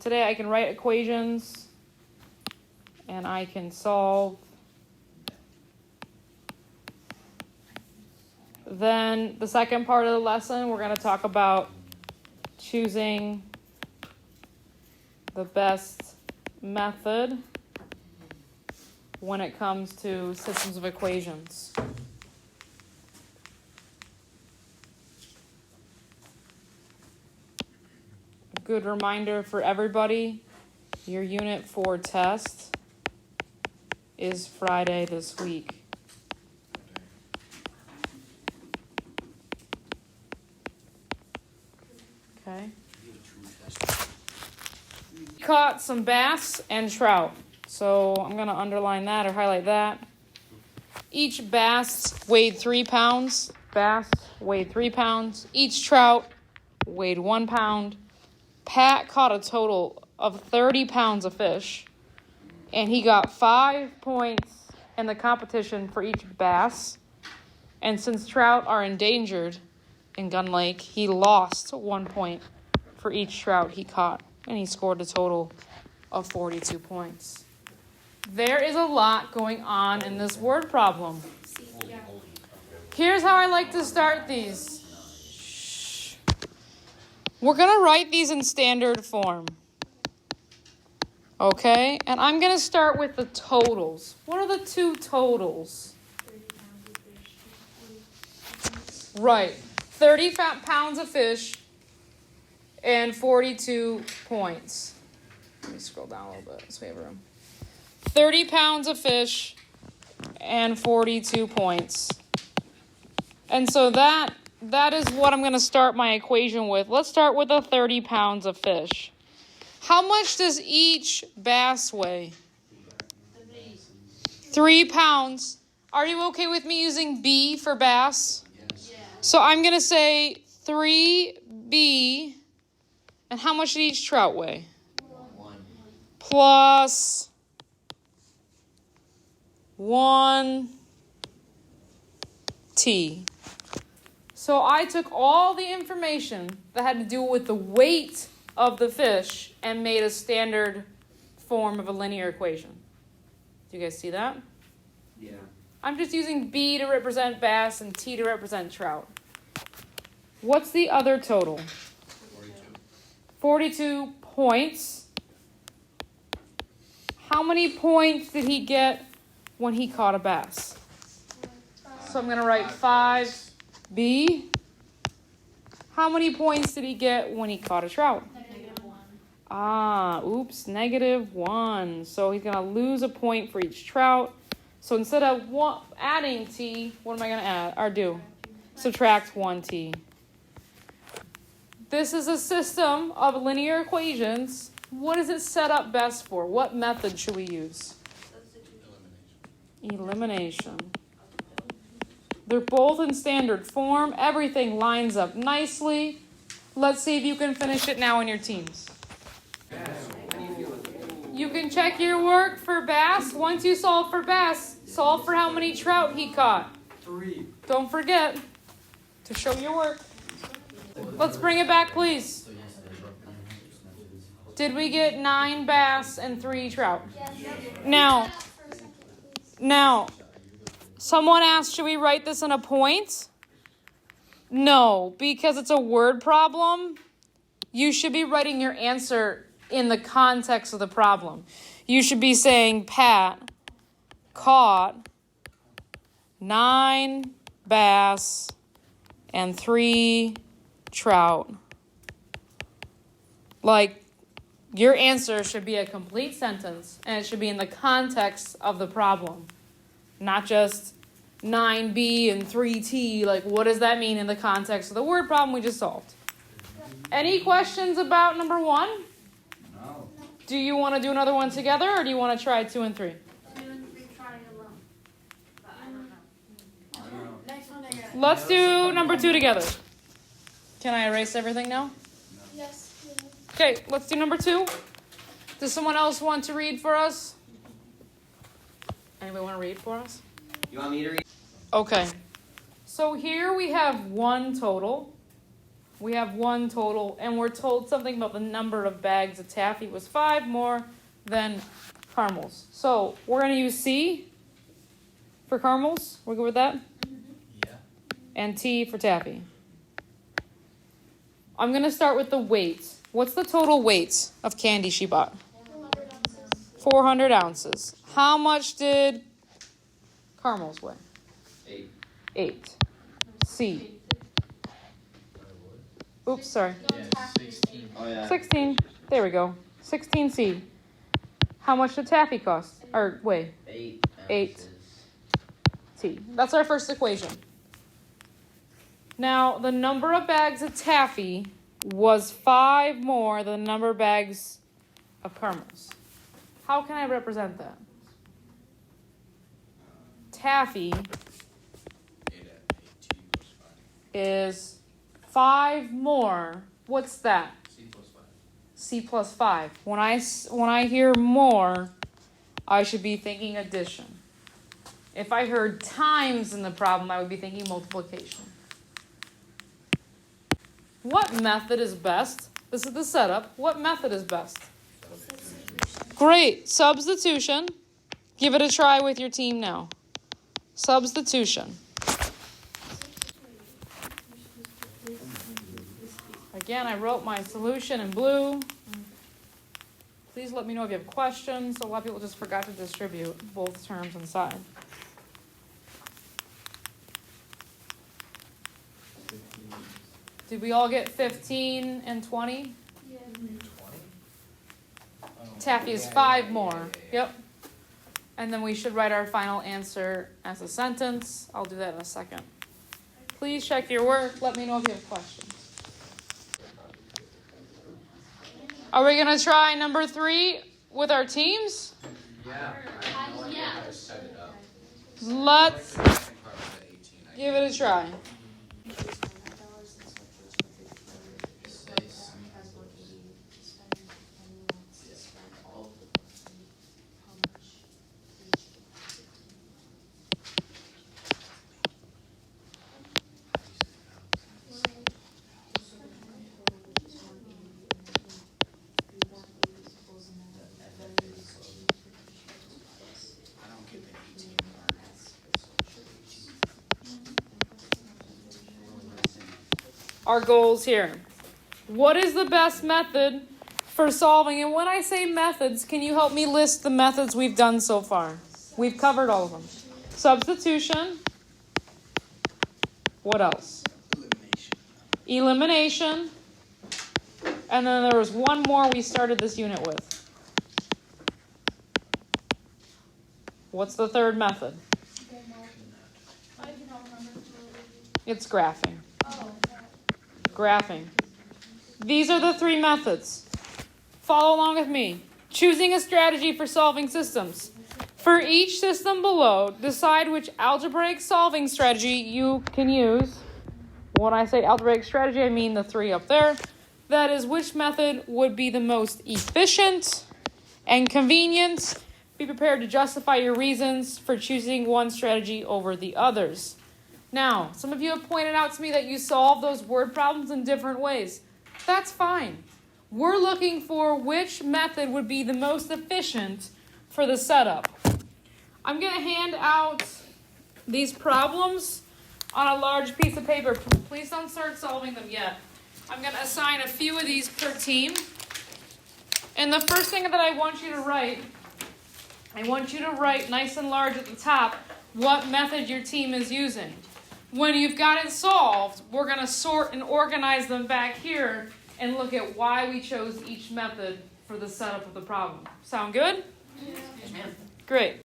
today I can write equations and I can solve. Then the second part of the lesson, we're going to talk about choosing the best method when it comes to systems of equations. A good reminder for everybody, your Unit 4 test is Friday this week. Okay. Caught some bass and trout. So I'm going to underline that or highlight that. Each bass weighed 3 pounds. Bass weighed 3 pounds. Each trout weighed 1 pound. Pat caught a total of 30 pounds of fish. And he got 5 points in the competition for each bass. And since trout are endangered in Gun Lake, he lost 1 point for each trout he caught. And he scored a total of 42 points. There is a lot going on in this word problem. Here's how I like to start these. Shh. We're going to write these in standard form. Okay? And I'm going to start with the totals. What are the two totals? Right. 30 pounds of fish and 42 points. Let me scroll down a little bit so we have room. 30 pounds of fish and 42 points. And so that is what I'm going to start my equation with. Let's start with the 30 pounds of fish. How much does each bass weigh? 3 pounds. Are you okay with me using B for bass? Yes. So I'm going to say 3B. And how much did each trout weigh? 1. Plus 1 T. So I took all the information that had to do with the weight of the fish and made a standard form of a linear equation. Do you guys see that? Yeah. I'm just using B to represent bass and T to represent trout. What's the other total? 42 points. How many points did he get when he caught a bass? So I'm going to write 5B. How many points did he get when he caught a trout? -1. So he's going to lose a point for each trout. So instead of adding T, what am I going to add or do? Subtract 1T. This is a system of linear equations. What is it set up best for? What method should we use? Elimination. They're both in standard form. Everything lines up nicely. Let's see if you can finish it now in your teams. You can check your work for bass. Once you solve for bass, solve for how many trout he caught. 3. Don't forget to show your work. Let's bring it back, please. Did we get 9 bass and 3 trout? Now, someone asked, should we write this in a point? No, because it's a word problem. You should be writing your answer in the context of the problem. You should be saying, Pat caught 9 bass and 3 trout. Like, your answer should be a complete sentence, and it should be in the context of the problem. Not just 9B and 3T. Like, what does that mean in the context of the word problem we just solved? Any questions about number 1? No. Do you want to do another one together, or do you want to try 2 and 3? 2 and 3 trying alone. But I don't know. Next one I got. Let's do number 2 together. Can I erase everything now? Yes. Okay, let's do number 2. Does someone else want to read for us? Anybody want to read for us? You want me to read? Okay. So here we have 1 total, We have 1 total, and we're told something about the number of bags of taffy was 5 more than caramels. So we're going to use C for caramels. We're good with that? Yeah. And T for taffy. I'm going to start with the weight. What's the total weight of candy she bought? 400 ounces. How much did caramels weigh? 8. 8. C. Oops, sorry. Yeah, 16. Oh, yeah. 16. There we go. 16C. How much did taffy cost? Or weigh? 8 8. T. That's our first equation. Now, the number of bags of taffy was 5 more than the number of bags of caramels. How can I represent that? Taffy is 5 more. What's that? C plus 5. When I hear more, I should be thinking addition. If I heard times in the problem, I would be thinking multiplication. What method is best? This is the setup. What method is best? Great. Substitution. Give it a try with your team now. Substitution. Again, I wrote my solution in blue. Please let me know if you have questions. A lot of people just forgot to distribute both terms inside. Did we all get 15 and 20? Yeah. Taffy is 5 more. Yep. And then we should write our final answer as a sentence. I'll do that in a second. Please check your work. Let me know if you have questions. Are we going to try number 3 with our teams? Yeah. I have no idea how to set it up. Let's give it a try. Our goals here. What is the best method for solving? And when I say methods, can you help me list the methods we've done so far? We've covered all of them. Substitution. What else? Elimination. And then there was one more we started this unit with. What's the third method? It's graphing. Graphing. These are the 3 methods. Follow along with me. Choosing a strategy for solving systems. For each system below, decide which algebraic solving strategy you can use. When I say algebraic strategy, I mean the 3 up there. That is, which method would be the most efficient and convenient. Be prepared to justify your reasons for choosing one strategy over the others. Now, some of you have pointed out to me that you solve those word problems in different ways. That's fine. We're looking for which method would be the most efficient for the setup. I'm going to hand out these problems on a large piece of paper. Please don't start solving them yet. I'm going to assign a few of these per team. And the first thing that I want you to write nice and large at the top what method your team is using. When you've got it solved, we're going to sort and organize them back here and look at why we chose each method for the setup of the problem. Sound good? Yeah. Great.